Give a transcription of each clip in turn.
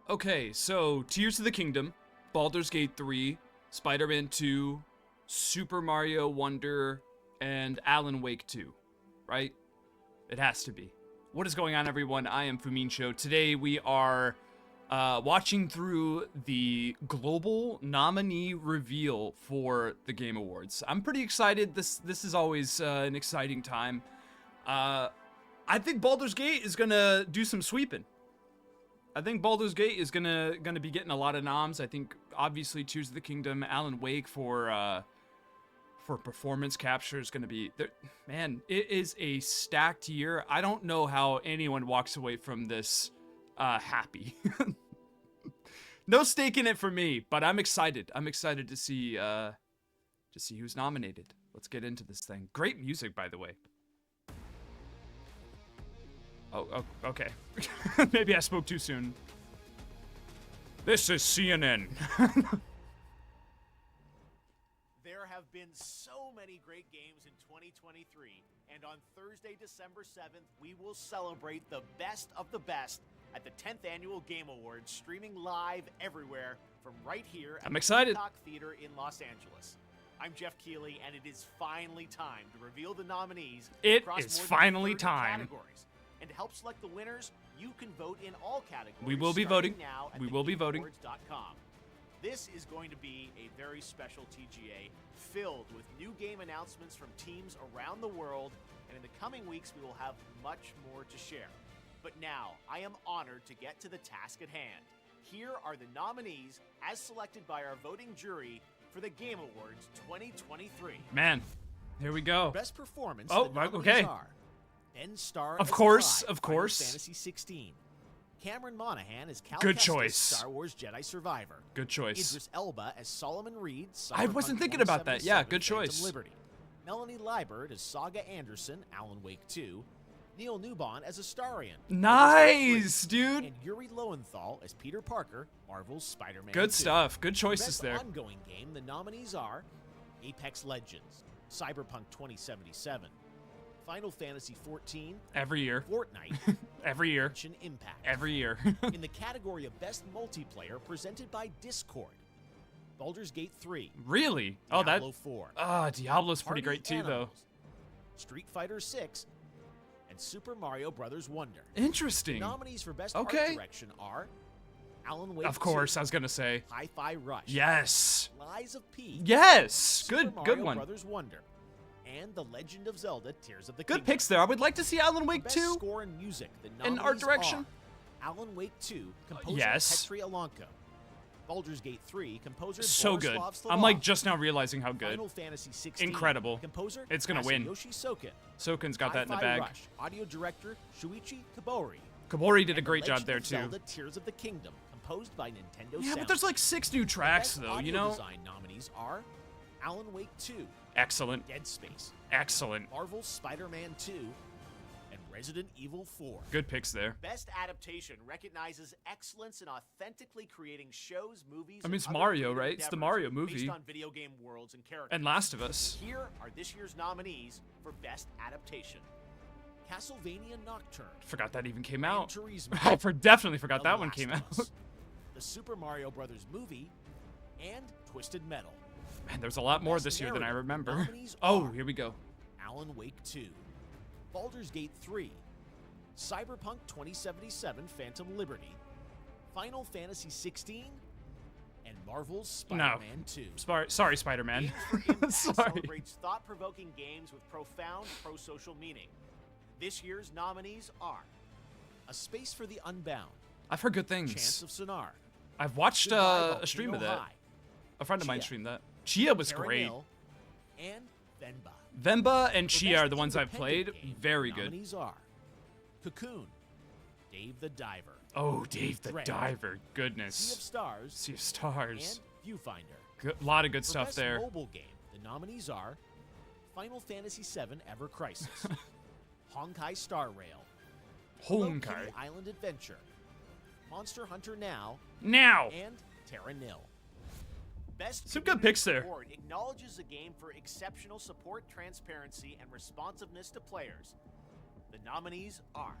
Okay, so Tears of the Kingdom, Baldur's Gate 3, Spider-Man 2, Super Mario Wonder, and Alan Wake 2, right? It has to be. What is going on, everyone? I am Fumincho. Today we are watching through the global nominee reveal for the Game Awards. I'm pretty excited. This is always an exciting time. I think Baldur's Gate is gonna do some sweeping. I think Baldur's Gate is gonna be getting a lot of noms. I think obviously Tears of the Kingdom, Alan Wake for performance capture is gonna be there. Man, it is a stacked year. I don't know how anyone walks away from this happy. No stake in it for me, but I'm excited. I'm excited to see who's nominated. Let's get into this thing. Great music, by the way. Oh, okay. Maybe I spoke too soon. This is CNN. There have been so many great games in 2023, and on Thursday, December 7th, we will celebrate the best of the best at the 10th Annual Game Awards, streaming live everywhere from right here at I'm excited. the Peacock Theater in Los Angeles. I'm Jeff Keighley, and it is finally time to reveal the nominees. It across is more than finally 30 time. categories. And to help select the winners, you can vote in all categories. We will be starting voting. now at We will be voting. thegameawards.com. This is going to be a very special TGA filled with new game announcements from teams around the world, and in the coming weeks we will have much more to share. But now, I am honored to get to the task at hand. Here are the nominees as selected by our voting jury for the Game Awards 2023. Man, here we go. Best performance. Oh, the nominees okay. are Ben Starr Of as course, Clive, of Final course. Fantasy 16. Cameron Monaghan as Cal Good Kestis, choice. Star Wars Jedi Survivor. Good choice. Idris Elba as Solomon Reed. I wasn't thinking about that. Yeah, good Phantom choice. Liberty. Melanie Liebert as Saga Anderson, Alan Wake 2. Neil Newbon as Astarion. Nice, dude. And Yuri Lowenthal as Peter Parker, Marvel's Spider-Man 2. Good stuff. Good choices Best there. ongoing game, the nominees are Apex Legends, Cyberpunk 2077, Final Fantasy 14, Every year. Fortnite, Every year. Genshin Impact. Every year. In the category of Best Multiplayer presented by Discord, Baldur's Gate 3, Really? Oh, that. Diablo 4, Diablo's pretty Party great too, though. Animals, Street Fighter 6, and Super Mario Bros. Wonder. Interesting. Nominees for Best Okay. Art Direction are Alan Wake Of course, 2, I was gonna say. Hi-Fi Rush, Yes. Lies of P, Yes. Super Good. Mario Good one. Bros. Wonder, and The Legend of Zelda: Tears of the Good Kingdom. picks there. I would like to see Alan Wake Best 2. Score and Music. The And nominees art direction? are Alan Wake 2, composer yes. Petri Alonco. Baldur's Gate 3, composer So good. Borislav I'm like Slavov. just now realizing how good. Final Fantasy 16, Incredible. composer It's gonna win. Masayoshi Soken. Soken's got that in the Hi-Fi bag. Rush, audio director Shuichi Kabori. Kabori did a And great The job Legend there of too. Zelda: Tears of the Kingdom, composed by Nintendo. Yeah, but Sound. there's like 6 new tracks Best though, audio you know? Design nominees are Alan Wake 2, Excellent. Dead Space, Excellent. Marvel's Spider-Man 2, and Resident Evil 4. Good picks there. Best Adaptation recognizes excellence in authentically creating shows, movies. I mean, and it's other Mario, creative right? It's the endeavors Mario movie. based on video game worlds and characters. And Last of Us. Here are this year's nominees for Best Adaptation: Castlevania Nocturne, Forgot that even came Gran out. Turismo, I definitely forgot The that one Last came of out. Us, the Super Mario Brothers movie, and Twisted Metal. Man, there's a lot more Best this year than I narrative. remember. Nominees Oh, are here we go. Alan Wake 2, Baldur's Gate 3, Cyberpunk 2077: Phantom Liberty, Final Fantasy 16, and Marvel's Spider-Man 2. Sorry, Spider-Man. Games for Impact Sorry. celebrates thought-provoking games with profound pro-social meaning. This year's nominees are A Space for the Unbound, I've heard good Chance things. of Sonar, I've watched Goodbye, a stream of Volcano that. High, A friend of mine Chia. streamed that. Chia was Terra great. Nil, and Venba. Vemba and For Chia Best are the ones I've played. Independent Game, Very the good. Nominees are Cocoon, Dave the Diver, Oh, Dave the Dread, Diver. Sea of Goodness. Stars, Sea of Stars. and Viewfinder. A lot of good For stuff Best there. Mobile Game, the nominees are Final Fantasy VII: Ever Crisis, Honkai Star Rail, Hello Kitty Honkai. Island Adventure, Monster Hunter Now, Now. and Terra Nil. Best Some good Community picks there. Award acknowledges the game for exceptional support, transparency, and responsiveness to players. The nominees are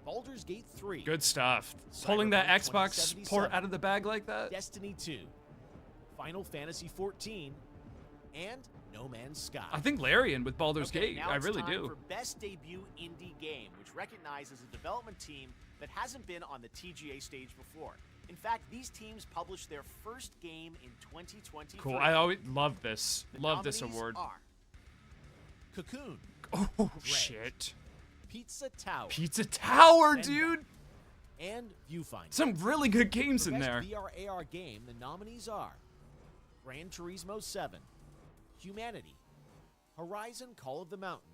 Baldur's Gate 3. Good stuff. Pulling that Cyberpunk Xbox 2077. port out of the bag like that. Destiny 2. Final Fantasy 14. And No Man's Sky. I think Larian with Baldur's Okay, Gate. now I it's really time do. for Best Debut Indie Game, which recognizes a development team that hasn't been on the TGA stage before. In fact, these teams published their first game in 2023. Cool. I always love this. The Love this nominees award. are Cocoon, Oh, Dread, shit. Pizza Tower, Pizza Tower, Fenda, dude. and Viewfinder. Some really good games For in Best there. VR AR game, the nominees are Gran Turismo 7, Humanity, Horizon Call of the Mountain,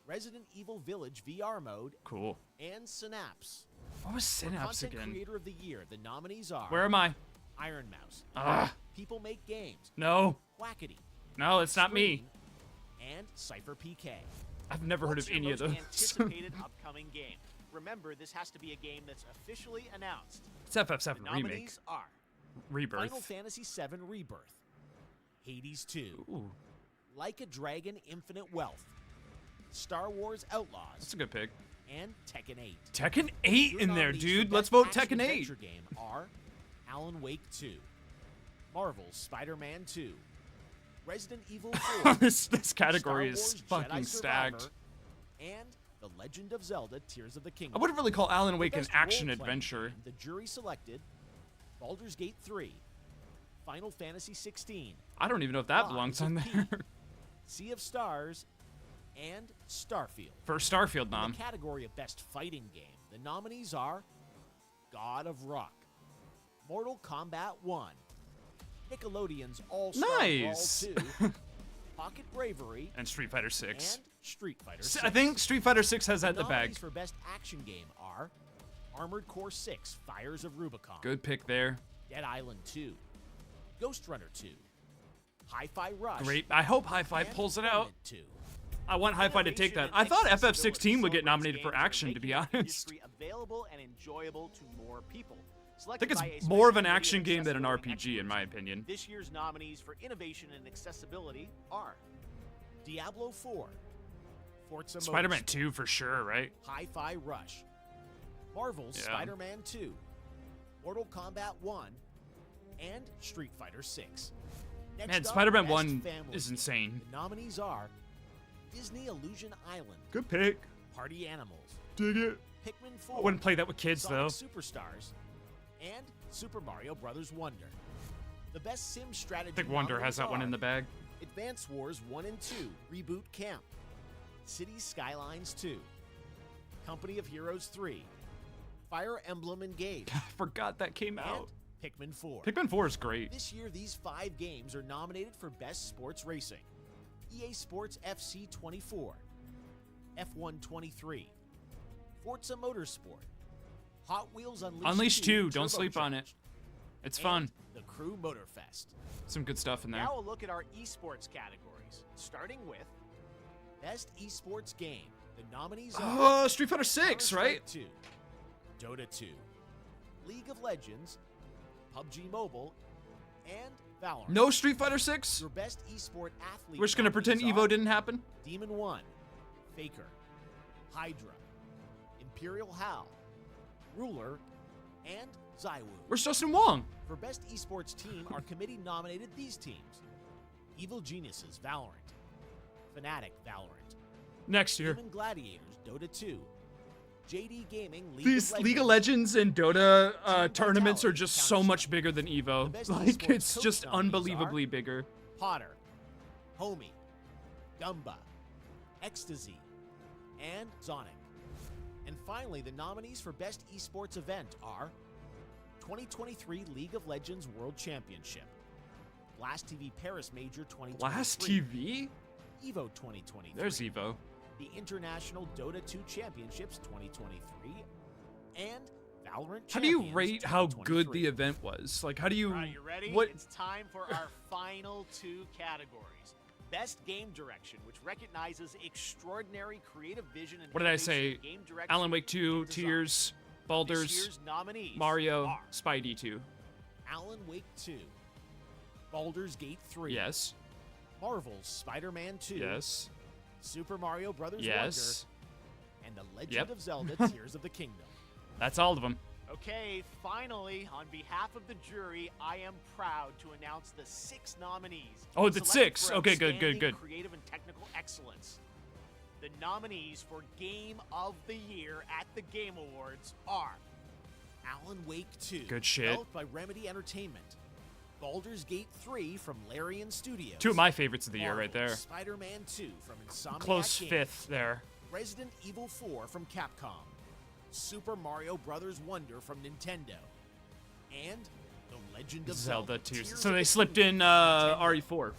Resident Evil Village VR mode, Cool. and Synapse. What was For Synapse Content again? Creator of the Year, the nominees are Where am I? Iron Mouse, Ah, People Make Games, no. Wackety, No, it's not me. Scream, and Cypher PK. I've never heard of What's your any of most those. anticipated upcoming game? Remember, this has to be a game that's officially announced. It's FF7 The Remake. nominees are Final Rebirth. Fantasy VII Rebirth, Hades 2, Ooh, Like a Dragon Infinite Wealth, Star Wars Outlaws, that's a good pick. and Tekken 8. Tekken 8 Your in there, nominees for dude. Best Let's vote Action Tekken 8. Adventure game are Alan Wake 2, Marvel's Spider-Man 2, Resident Evil 4, this category Star is Wars fucking Jedi stacked. Survivor, and The Legend of Zelda: Tears of the Kingdom. I wouldn't really call Alan For Wake an Best action Role-Playing adventure. game, the jury selected Baldur's Gate 3, Final Fantasy 16, I don't even know if that Lies belongs of on P, there. Sea of Stars, and Starfield. For Starfield In nom. the category of Best Fighting Game, the nominees are God of Rock, Mortal Kombat 1, Nickelodeon's All-Star Nice. Brawl 2, Pocket Bravery, And Street Fighter 6. and Street Fighter 6. I think Street Fighter 6 has that in the nominees bag. for Best Action Game are Armored Core 6, Fires of Rubicon, Good pick there. Dead Island 2, Ghost Runner 2, Hi-Fi Rush, Great. I hope Hi-Fi and pulls it out. Remnant 2. I want Hi-Fi to take that. I thought FF16 would get nominated for action, to be honest. Industry available and enjoyable to more people. I think it's more of an action game than an RPG, in my opinion. This year's nominees for innovation and accessibility are Diablo 4, Forza Spider-Man Motorsport, 2 for sure, right? Hi-Fi Rush, Marvel's Yeah. Spider-Man 2, Mortal Kombat 1, and Street Fighter 6. Next Man, up, Spider-Man Best 1 Family is Game. insane. The nominees are Disney Illusion Island, Good pick. Party Animals, Dig it. Pikmin 4, I wouldn't play that with kids, Sonic though. Superstars, and Super Mario Bros. Wonder. The Best Sim Strategy I think Wonder has that one in the bag. Advance Wars 1 and 2, Reboot Camp, Cities Skylines 2, Company of Heroes 3, Fire Emblem Engage, I forgot that came and out. Pikmin 4. Pikmin 4 is great. This year, these 5 games are nominated for Best Sports Racing. EA Sports FC 24, F1 23, Forza Motorsport, Hot Wheels Unleashed, Unleashed 2, don't sleep on it. Turbocharged, It's and fun. The Crew Motorfest. Some good stuff in there. Now a look at our esports categories, starting with Best Esports Game. The nominees are Street Fighter 6, right? Counter-Strike 2, Dota 2, League of Legends, PUBG Mobile, and Valorant. No Street Fighter 6? Your best esport athlete. We're just gonna pretend nominees Evo are didn't happen? Demon 1, Faker, Hydra, Imperial Hal, Ruler, and Zywoo. Where's Justin Wong? For Best Esports Team, our committee nominated these teams: Evil Geniuses, Valorant, Fnatic, Valorant, Next year. Demon Gladiators, Dota 2, JD Gaming, These League of Legends and Dota tournaments are just so much bigger than Evo. best Like, esports it's coach just nominees unbelievably bigger. Potter, Homie, Gumba, Ecstasy, and Sonic. And finally, the nominees for Best Esports Event are 2023 League of Legends World Championship, Blast TV Paris Major 2023, Blast TV? Evo 2023, There's Evo. the International Dota 2 Championships 2023, and Valorant How do you Champions rate how good 2023. the event was? Like, how do you... All right, you ready? What? It's time for our final 2 categories. Best Game Direction, which recognizes extraordinary creative vision and What did I innovation say? in game direction Alan Wake 2, and design. Tears, This Baldur's, year's nominees Mario, are Spidey 2. Alan Wake 2, Baldur's Gate 3, Yes. Marvel's Spider-Man 2, Yes. Super Mario Bros. Yes. Wonder, and The Legend Yep. of Zelda Tears of the Kingdom. That's all of them. Okay, finally, on behalf of the jury, I am proud to announce the 6 nominees. Oh, it's at selected 6. for Okay, good. outstanding creative and technical excellence. The nominees for Game of the Year at the Game Awards are Alan Wake 2, Good shit. developed by Remedy Entertainment. Baldur's Gate 3 from Larian Studios. 2 of my favorites of the year right there. Spider-Man 2 from Insomniac Close Games. 5th there. Resident Evil 4 from Capcom. Super Mario Bros. Wonder from Nintendo. And The Legend of Zelda Tears. of So the they slipped Kingdom in from Nintendo. RE4.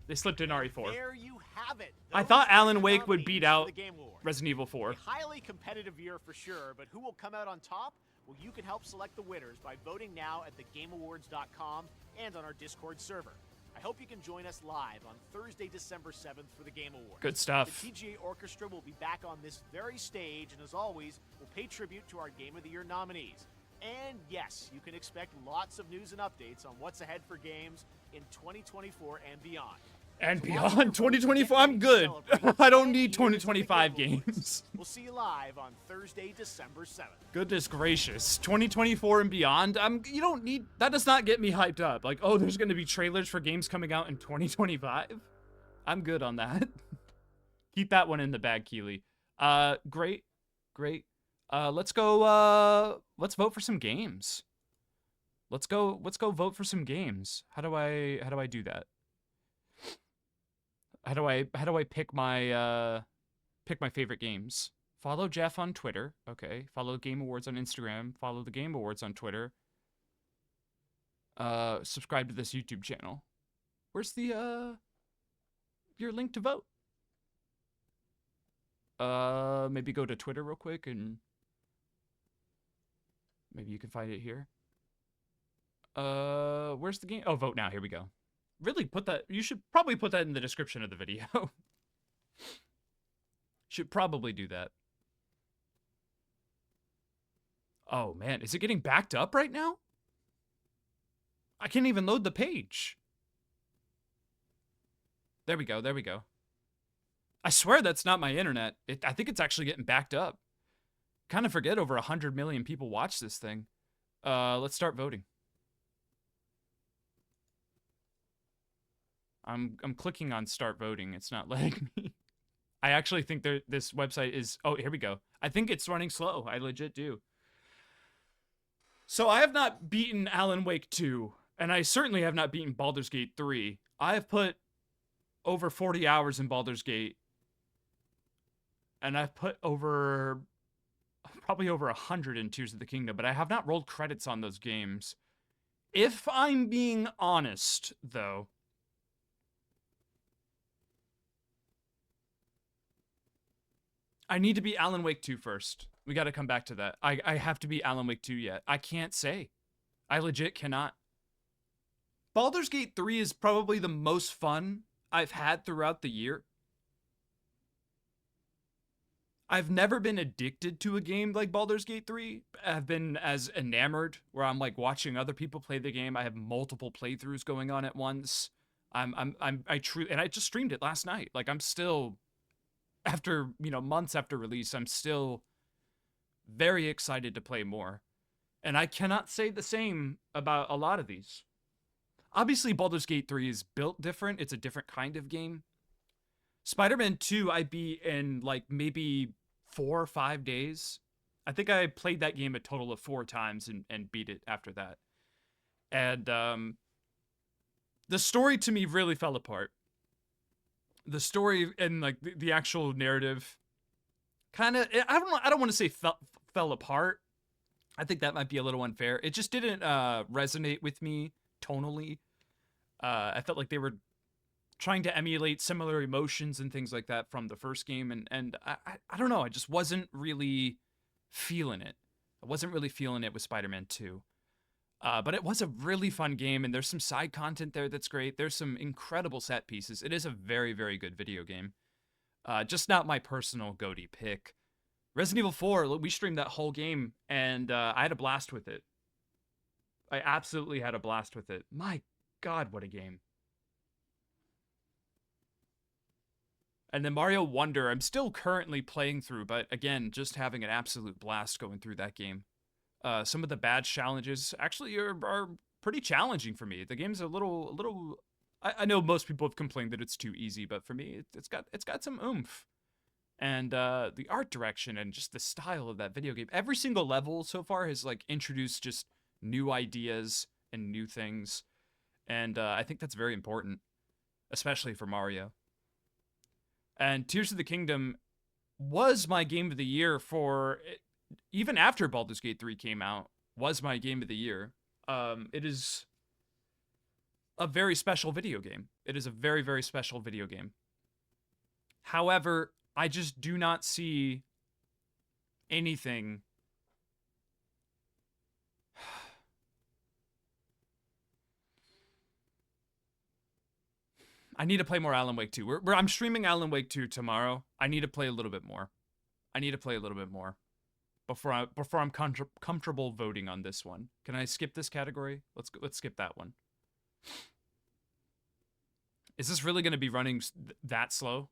They slipped in RE4. There you have it. I Those thought are Alan the Wake would beat nominees for out the Game Awards. Resident Evil 4. A highly competitive year for sure, but who will come out on top? Well, you can help select the winners by voting now at thegameawards.com and on our Discord server. I hope you can join us live on Thursday, December 7th for the Game Awards. Good stuff. The TGA Orchestra will be back on this very stage, and as always, we'll pay tribute to our Game of the Year nominees. And yes, you can expect lots of news and updates on what's ahead for games in 2024 and beyond. And So while you're beyond voting, 2024, get I'm ready to good. celebrate I don't 10 need years of the 2025 Game Awards. games. We'll see you live on Thursday, December 7th. Goodness gracious. 2024 and beyond. You don't need, that does not get me hyped up. Like, oh, there's going to be trailers for games coming out in 2025. I'm good on that. Keep that one in the bag, Keely. Great. Let's go, let's vote for some games. Let's go vote for some games. How do I do that? How do I pick my favorite games? Follow Jeff on Twitter. Okay. Follow Game Awards on Instagram. Follow the Game Awards on Twitter. Subscribe to this YouTube channel. Where's the your link to vote? Maybe go to Twitter real quick and maybe you can find it here. Where's the game? Oh, vote now. Here we go. Really put that, you should probably put that in the description of the video. Should probably do that. Oh man, is it getting backed up right now? I can't even load the page. There we go. I swear that's not my internet. I think it's actually getting backed up. Kind of forget over 100 million people watch this thing. Let's start voting. I'm clicking on start voting. It's not letting me. I actually think this website is, oh, here we go. I think it's running slow. I legit do. So I have not beaten Alan Wake 2, and I certainly have not beaten Baldur's Gate 3. I have put over 40 hours in Baldur's Gate, and I've put probably over 100 in Tears of the Kingdom, but I have not rolled credits on those games. If I'm being honest, though, I need to beat Alan Wake 2 first. We got to come back to that. I have to beat Alan Wake 2 yet. I can't say. I legit cannot. Baldur's Gate 3 is probably the most fun I've had throughout the year. I've never been addicted to a game like Baldur's Gate 3. I've been as enamored where I'm like watching other people play the game. I have multiple playthroughs going on at once. I truly, and I just streamed it last night. Like I'm still, after, months after release, I'm still very excited to play more. And I cannot say the same about a lot of these. Obviously, Baldur's Gate 3 is built different. It's a different kind of game. Spider-Man 2, I beat in like maybe 4 or 5 days. I think I played that game a total of 4 times and beat it after that. And the story to me really fell apart. The story and like the actual narrative kind of, I don't want to say fell apart. I think that might be a little unfair. It just didn't resonate with me tonally. I felt like they were trying to emulate similar emotions and things like that from the first game, and I don't know, I just wasn't really feeling it. I wasn't really feeling it with Spider-Man 2. But it was a really fun game, and there's some side content there that's great. There's some incredible set pieces. It is a very, very good video game. Just not my personal GOTY pick. Resident Evil 4, we streamed that whole game, and I had a blast with it. I absolutely had a blast with it. My God, what a game. And then Mario Wonder, I'm still currently playing through, but again, just having an absolute blast going through that game. Some of the badge challenges actually are pretty challenging for me. The game's a little. I know most people have complained that it's too easy, but for me, it's got some oomph. And the art direction and just the style of that video game. Every single level so far has like introduced just new ideas and new things, and I think that's very important, especially for Mario. And Tears of the Kingdom was my game of the year for even after Baldur's Gate 3 came out. Was my game of the year. It is a very special video game. It is a very, very special video game. However, I just do not see anything. I need to play more Alan Wake 2. I'm streaming Alan Wake 2 tomorrow. I need to play a little bit more. I need to play a little bit more before I'm comfortable voting on this one. Can I skip this category? Let's skip that one. Is this really going to be running that slow?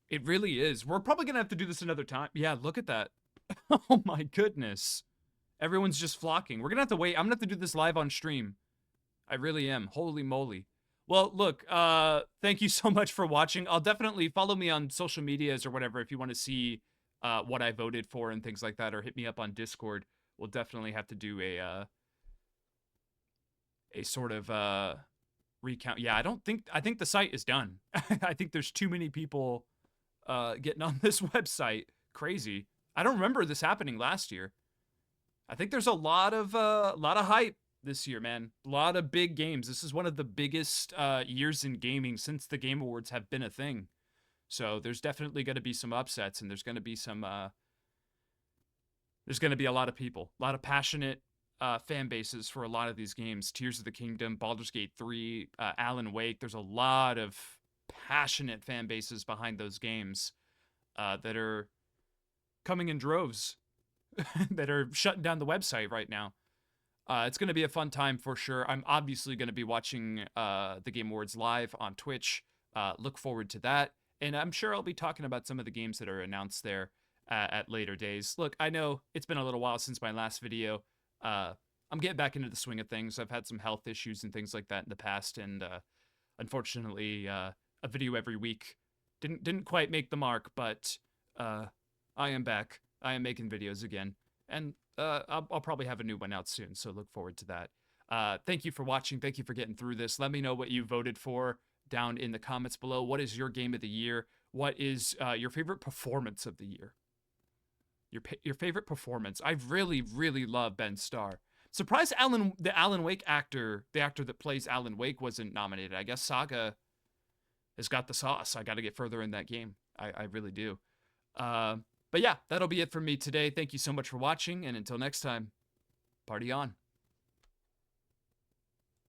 It really is. We're probably going to have to do this another time. Yeah, look at that. Oh my goodness. Everyone's just flocking. We're going to have to wait. I'm going to have to do this live on stream. I really am. Holy moly. Well, look, thank you so much for watching. I'll definitely follow me on social medias or whatever if you want to see what I voted for and things like that, or hit me up on Discord. We'll definitely have to do a sort of recount. Yeah, I think the site is done. I think there's too many people getting on this website. Crazy. I don't remember this happening last year. I think there's a lot of hype this year, man. A lot of big games. This is one of the biggest years in gaming since the Game Awards have been a thing. So there's definitely going to be some upsets, and there's going to be some. There's going to be a lot of people, a lot of passionate fan bases for a lot of these games. Tears of the Kingdom, Baldur's Gate 3, Alan Wake. There's a lot of passionate fan bases behind those games that are coming in droves, that are shutting down the website right now. It's going to be a fun time for sure. I'm obviously going to be watching the Game Awards live on Twitch. Look forward to that. And I'm sure I'll be talking about some of the games that are announced there at later days. Look, I know it's been a little while since my last video. I'm getting back into the swing of things. I've had some health issues and things like that in the past. And unfortunately, a video every week didn't quite make the mark. But I am back. I am making videos again. And I'll probably have a new one out soon, so look forward to that. Thank you for watching. Thank you for getting through this. Let me know what you voted for down in the comments below. What is your game of the year? What is your favorite performance of the year? Your favorite performance. I really, really love Ben Starr. Surprised the Alan Wake actor, the actor that plays Alan Wake, wasn't nominated. I guess Saga has got the sauce. I got to get further in that game. I really do. But yeah, that'll be it from me today. Thank you so much for watching, and until next time, party on.